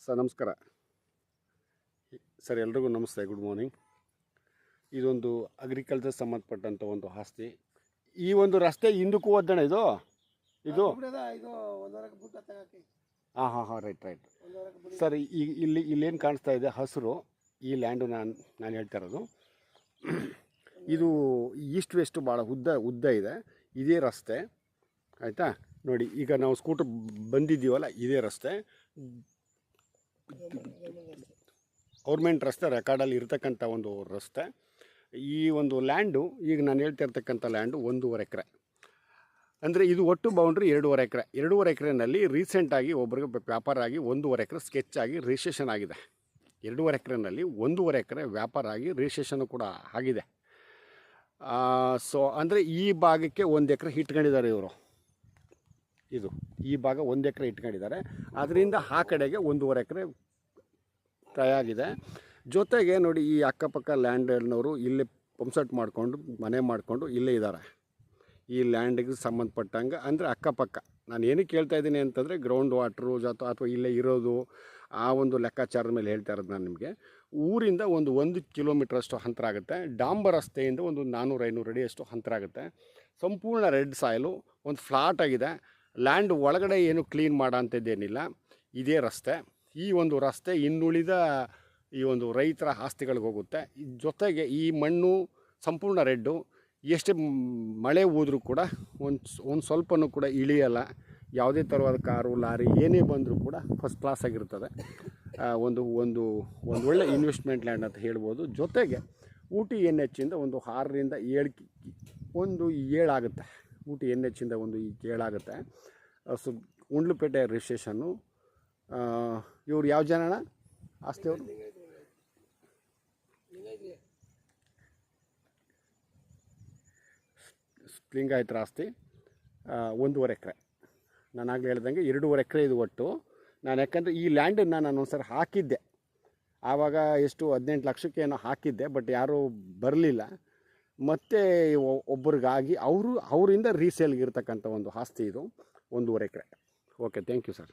Sir ನಮಸ್ಕಾರ sir, ಎಲ್ರಿಗೂ ನಮಸ್ತೆ, ಗುಡ್ ಮಾರ್ನಿಂಗ್. ಇದೊಂದು ಅಗ್ರಿಕಲ್ಚರ್ ಸಂಬಂಧಪಟ್ಟಂಥ ಒಂದು ಆಸ್ತಿ. ಈ ಒಂದು ರಸ್ತೆ ಹಿಂದಕ್ಕೂ ಹೋದಣ ಇದು ಹಾಂ ರೈಟ್ ಸರ್. ಇಲ್ಲೇನು ಕಾಣಿಸ್ತಾ ಇದೆ ಹಸಿರು, ಈ ಲ್ಯಾಂಡು ನಾನು ಹೇಳ್ತಾ ಇರೋದು. ಇದು ಈಸ್ಟ್ ವೆಸ್ಟ್ ಭಾಳ ಉದ್ದ ಇದೆ. ಇದೇ ರಸ್ತೆ ಆಯಿತಾ. ನೋಡಿ, ಈಗ ನಾವು ಸ್ಕೂಟರ್ ಬಂದಿದ್ದೀವಲ್ಲ, ಇದೇ ರಸ್ತೆ, ಗೌರ್ಮೆಂಟ್ ರಸ್ತೆ, ರೆಕಾರ್ಡಲ್ಲಿ ಇರ್ತಕ್ಕಂಥ ಒಂದು ರಸ್ತೆ. ಈ ಒಂದು ಲ್ಯಾಂಡು, ಈಗ ನಾನು ಹೇಳ್ತಾ ಇರ್ತಕ್ಕಂಥ ಲ್ಯಾಂಡು 1.5 ಎಕರೆ. ಅಂದರೆ ಇದು ಒಟ್ಟು ಬೌಂಡ್ರಿ 2.5 ಎಕರೆ. 2.5 ಎಕರೆನಲ್ಲಿ ರೀಸೆಂಟಾಗಿ ಒಬ್ಬರಿಗೆ ವ್ಯಾಪಾರ ಆಗಿ 1.5 ಎಕರೆ ಸ್ಕೆಚ್ ಆಗಿ ರಿಜಿಸ್ಟ್ರೇಷನ್ ಆಗಿದೆ. 2.5 ಎಕರೆನಲ್ಲಿ 1.5 ಎಕರೆ ವ್ಯಾಪಾರ ಆಗಿ ರಿಜಿಸ್ಟ್ರೇಷನ್ ಕೂಡ ಆಗಿದೆ. ಸೊ ಅಂದರೆ ಈ ಭಾಗಕ್ಕೆ 1 ಎಕರೆ ಇಟ್ಕೊಂಡಿದ್ದಾರೆ ಇವರು. ಈ ಭಾಗ 1 ಎಕರೆ ಇಟ್ಕೊಂಡಿದ್ದಾರೆ. ಅದರಿಂದ ಆ ಕಡೆಗೆ 1.5 ಎಕರೆ ಆಗಿದೆ. ಜೊತೆಗೆ ನೋಡಿ, ಈ ಅಕ್ಕಪಕ್ಕ ಲ್ಯಾಂಡ್ನವರು ಇಲ್ಲೇ ಪಂಪ್ಸೆಟ್ ಮಾಡಿಕೊಂಡು ಮನೆ ಮಾಡಿಕೊಂಡು ಇಲ್ಲೇ ಇದ್ದಾರೆ. ಈ ಲ್ಯಾಂಡಿಗೆ ಸಂಬಂಧಪಟ್ಟಂಗೆ ಅಂದರೆ ಅಕ್ಕಪಕ್ಕ ನಾನು ಏನಕ್ಕೆ ಹೇಳ್ತಾ ಇದ್ದೀನಿ ಅಂತಂದರೆ, ಗ್ರೌಂಡ್ ವಾಟ್ರು ಅಥವಾ ಇಲ್ಲೇ ಇರೋದು ಆ ಒಂದು ಲೆಕ್ಕಾಚಾರದ ಮೇಲೆ ಹೇಳ್ತಾ ಇರೋದು ನಾನು ನಿಮಗೆ. ಊರಿಂದ 1 ಕಿಲೋಮೀಟ್ರಷ್ಟು ಅಂತರ ಆಗುತ್ತೆ. ಡಾಂಬರ್ ರಸ್ತೆಯಿಂದ 400-500 ಅಡಿಯಷ್ಟು ಅಂತರ ಆಗುತ್ತೆ. ಸಂಪೂರ್ಣ ರೆಡ್ ಸಾಯಿಲು, ಒಂದು ಫ್ಲಾಟ್ ಆಗಿದೆ. ಲ್ಯಾಂಡ್ ಒಳಗಡೆ ಏನು ಕ್ಲೀನ್ ಮಾಡೋ ಅಂಥದ್ದೇನಿಲ್ಲ. ಇದೇ ರಸ್ತೆ. ಈ ಒಂದು ರಸ್ತೆ ಇನ್ನುಳಿದ ಈ ಒಂದು ರೈತರ ಆಸ್ತಿಗಳಿಗೆ ಹೋಗುತ್ತೆ. ಜೊತೆಗೆ ಈ ಮಣ್ಣು ಸಂಪೂರ್ಣ ರೆಡ್ಡು. ಎಷ್ಟೇ ಮಳೆ ಹೋದ್ರೂ ಕೂಡ ಒಂದು ಸ್ವಲ್ಪನೂ ಕೂಡ ಇಳಿಯಲ್ಲ. ಯಾವುದೇ ಥರವಾದ ಕಾರು, ಲಾರಿ ಏನೇ ಬಂದರೂ ಕೂಡ ಫಸ್ಟ್ ಕ್ಲಾಸ್ ಆಗಿರ್ತದೆ. ಒಂದು ಒಳ್ಳೆ ಇನ್ವೆಸ್ಟ್ಮೆಂಟ್ ಲ್ಯಾಂಡ್ ಅಂತ ಹೇಳ್ಬೋದು. ಜೊತೆಗೆ ಊಟಿ NH ಇಂದ 7 ಆಗುತ್ತೆ. ಊಟಿ NH ಇಂದ 7 ಆಗುತ್ತೆ. So Gundlupet registration. ಇವ್ರು ಯಾವ ಜನನ ಆಸ್ತಿ? ಅವರು ಲಿಂಗಾಯತರ ಆಸ್ತಿ. 1.5 ಎಕರೆ. ನಾನು ಆಗಲೇ ಹೇಳ್ದಂಗೆ 2.5 ಎಕರೆ ಇದು ಒಟ್ಟು. ನಾನು ಯಾಕಂದರೆ ಈ ಲ್ಯಾಂಡನ್ನು ನಾನು ಒಂದ್ಸರಿ ಹಾಕಿದ್ದೆ. ಆವಾಗ ಎಷ್ಟು 18 ಲಕ್ಷಕ್ಕೆ ಏನೋ ಹಾಕಿದ್ದೆ. ಬಟ್ ಯಾರೂ ಬರಲಿಲ್ಲ. ಮತ್ತು ಒಬ್ಬರಿಗಾಗಿ ಅವರಿಂದ ರೀಸೇಲ್ಗೆ ಇರ್ತಕ್ಕಂಥ ಒಂದು ಆಸ್ತಿ ಇದು 1.5 acre. Okay, thank you sir.